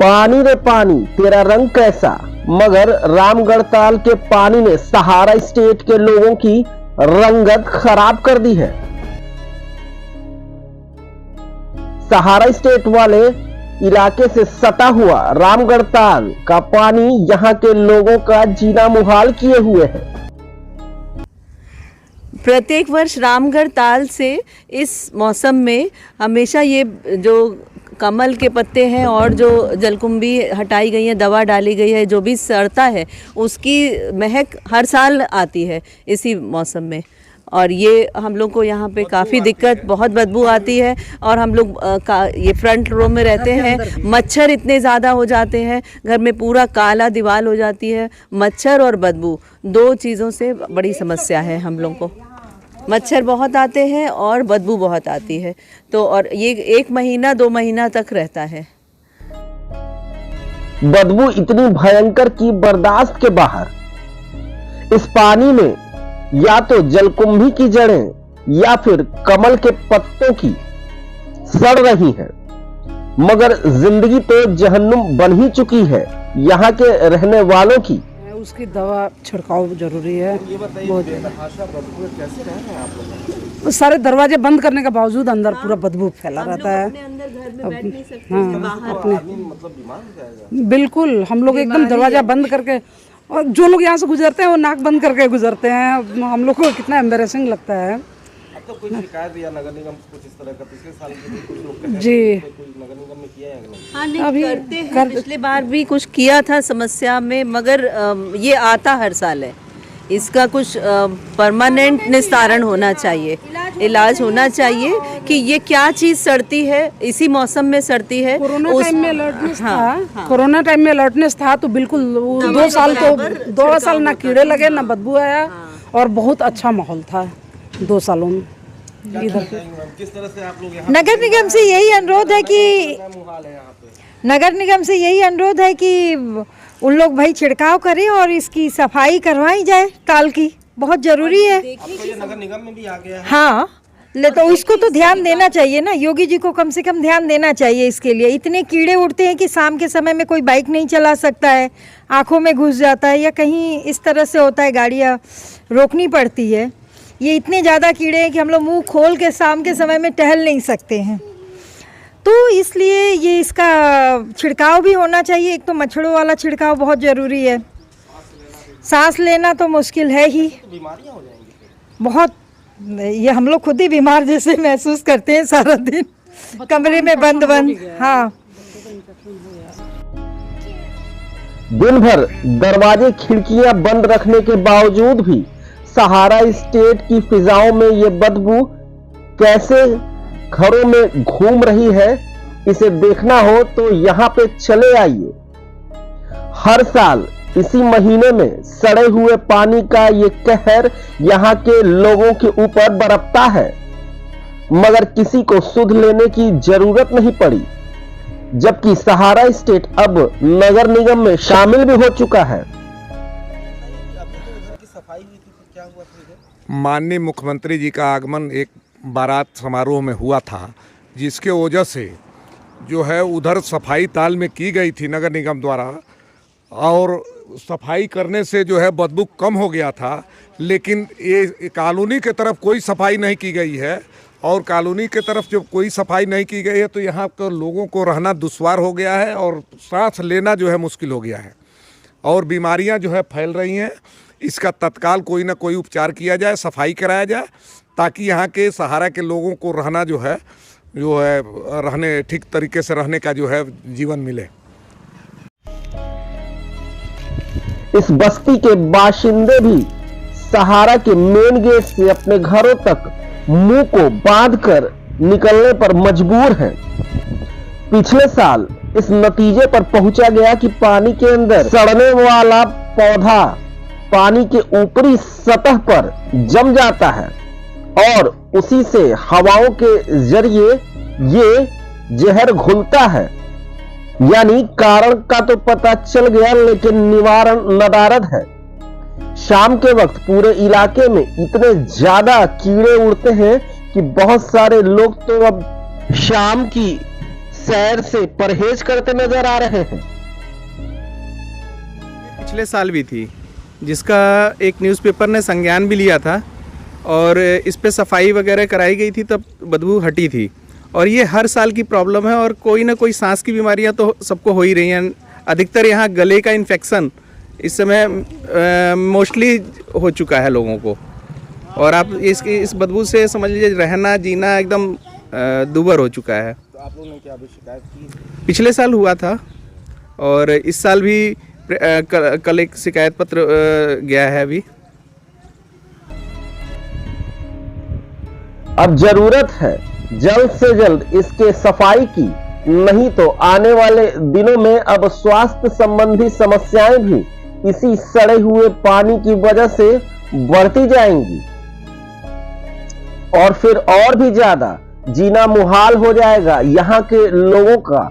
पानी रे पानी तेरा रंग कैसा, मगर रामगढ़ताल के पानी ने सहारा स्टेट के लोगों की रंगत खराब कर दी है। सहारा स्टेट वाले इलाके से सटा हुआ रामगढ़ताल का पानी यहां के लोगों का जीना मुहाल किए हुए है। प्रत्येक वर्ष रामगढ़ताल से इस मौसम में हमेशा ये जो कमल के पत्ते हैं और जो जलकुंभी हटाई गई है, दवा डाली गई है, जो भी सड़ता है उसकी महक हर साल आती है इसी मौसम में। और ये हम लोग को यहाँ पे काफ़ी दिक्कत, बहुत बदबू आती है। और हम लोग ये फ्रंट रो में रहते हैं, मच्छर इतने ज़्यादा हो जाते हैं, घर में पूरा काला दीवार हो जाती है। मच्छर और बदबू दो चीज़ों से बड़ी समस्या है हम लोग को। मच्छर बहुत आते हैं और बदबू बहुत आती है, तो और ये 1 महीना 2 महीना तक रहता है। बदबू इतनी भयंकर कि बर्दाश्त के बाहर। इस पानी में या तो जलकुंभी की जड़ें या फिर कमल के पत्तों की सड़ रही हैं, मगर जिंदगी तो जहन्नुम बन ही चुकी है यहाँ के रहने वालों की। उसकी दवा छिड़काव जरूरी है। ये बताइए बदबू कैसे रह रहे हैं आप लोग? सारे दरवाजे बंद करने के बावजूद अंदर पूरा बदबू फैला रहता है। मतलब बीमार हो जाएगा। बिल्कुल, हम लोग एकदम दरवाजा बंद करके, और जो लोग यहाँ से गुजरते हैं वो नाक बंद करके गुजरते हैं। हम लोग को कितना एम्बैरेसिंग लगता है। अब तो कोई शिकायत या नगर निगम कुछ इस तरह का पिछले साल के कुछ लोग कह जी नगर निगम ने किया है? हाँ, नहीं अभी करते हैं। पिछले बार भी कुछ किया था समस्या में, मगर ये आता हर साल है। इसका कुछ परमानेंट निस्तारण होना चाहिए, इलाज होना चाहिए कि ये क्या चीज़ सड़ती है, इसी मौसम में सड़ती है। कोरोना टाइम में अलर्टनेस था। कोरोना टाइम में अलर्टनेस था तो बिल्कुल 2 साल ना कीड़े लगे ना बदबू आया, और बहुत अच्छा माहौल था 2 सालों में इधर। किस तरह से आप लोग यहाँ नगर निगम से यही अनुरोध है कि नगर निगम से यही अनुरोध है कि उन लोग भाई छिड़काव करें और इसकी सफाई करवाई जाए। ताल की बहुत जरूरी है। अब तो ये नगर निगम में भी आ गया है। हाँ, ले तो इसको तो ध्यान देना चाहिए ना, योगी जी को कम से कम ध्यान देना चाहिए इसके लिए। इतने कीड़े उड़ते हैं कि शाम के समय में कोई बाइक नहीं चला सकता है, आँखों में घुस जाता है, या कहीं इस तरह से होता है गाड़ियाँ रोकनी पड़ती है। ये इतने ज़्यादा कीड़े हैं कि हम लोग मुंह खोल के शाम के समय में टहल नहीं सकते हैं। तो इसलिए ये इसका छिड़काव भी होना चाहिए। एक तो मच्छरों वाला छिड़काव बहुत ज़रूरी है। सांस लेना तो मुश्किल है ही, बीमारियां हो जाएंगी बहुत। ये हम लोग खुद ही बीमार जैसे महसूस करते हैं सारा दिन कमरे में बंद। हाँ, दिन भर दरवाजे खिड़कियां बंद रखने के बावजूद भी सहारा स्टेट की फिजाओं में ये बदबू कैसे घरों में घूम रही है, इसे देखना हो तो यहाँ पे चले आइए। हर साल इसी महीने में सड़े हुए पानी का ये कहर यहाँ के लोगों के ऊपर बरपता है, मगर किसी को सुध लेने की जरूरत नहीं पड़ी, जबकि सहारा स्टेट अब नगर निगम में शामिल भी हो चुका है। माननीय मुख्यमंत्री जी का आगमन एक बारात समारोह में हुआ था, जिसके वजह से जो है उधर सफाई ताल में की गई थी नगर निगम द्वारा, और सफाई करने से जो है बदबू कम हो गया था। लेकिन ये कॉलोनी के तरफ कोई सफाई नहीं की गई है, और कॉलोनी के तरफ जब कोई सफाई नहीं की गई है तो यहाँ के लोगों को रहना दुश्वार हो गया है और सांस लेना जो है मुश्किल हो गया है, और बीमारियाँ जो है फैल रही हैं। इसका तत्काल कोई ना कोई उपचार किया जाए, सफाई कराया जाए, ताकि यहाँ के सहारा के लोगों को रहना जो है रहने ठीक तरीके से रहने का जो है जीवन मिले। इस बस्ती के बाशिंदे भी सहारा के मेन गेट से अपने घरों तक मुंह को बांधकर निकलने पर मजबूर हैं। पिछले साल इस नतीजे पर पहुंचा गया कि पानी के अंदर सड़ने वाला पौधा पानी के ऊपरी सतह पर जम जाता है और उसी से हवाओं के जरिए ये जहर घुलता है। यानी कारण का तो पता चल गया, लेकिन निवारण नदारद है। शाम के वक्त पूरे इलाके में इतने ज्यादा कीड़े उड़ते हैं कि बहुत सारे लोग तो अब शाम की सैर से परहेज करते नजर आ रहे हैं। पिछले साल भी थी, जिसका एक न्यूज़पेपर ने संज्ञान भी लिया था और इस पे सफाई वगैरह कराई गई थी, तब बदबू हटी थी। और ये हर साल की प्रॉब्लम है और कोई ना कोई सांस की बीमारियां तो सबको हो ही रही हैं। अधिकतर यहाँ गले का इन्फेक्शन इस समय मोस्टली हो चुका है लोगों को, और आप इस बदबू से समझ लीजिए रहना जीना एकदम दूभर हो चुका है। तो आप लोगों ने क्या अभी शिकायत की? पिछले साल हुआ था और इस साल भी कल एक शिकायत पत्र गया है अभी। अब जरूरत है जल्द से जल्द इसके सफाई की, नहीं तो आने वाले दिनों में अब स्वास्थ्य संबंधी समस्याएं भी इसी सड़े हुए पानी की वजह से बढ़ती जाएंगी और फिर और भी ज्यादा जीना मुहाल हो जाएगा यहाँ के लोगों का।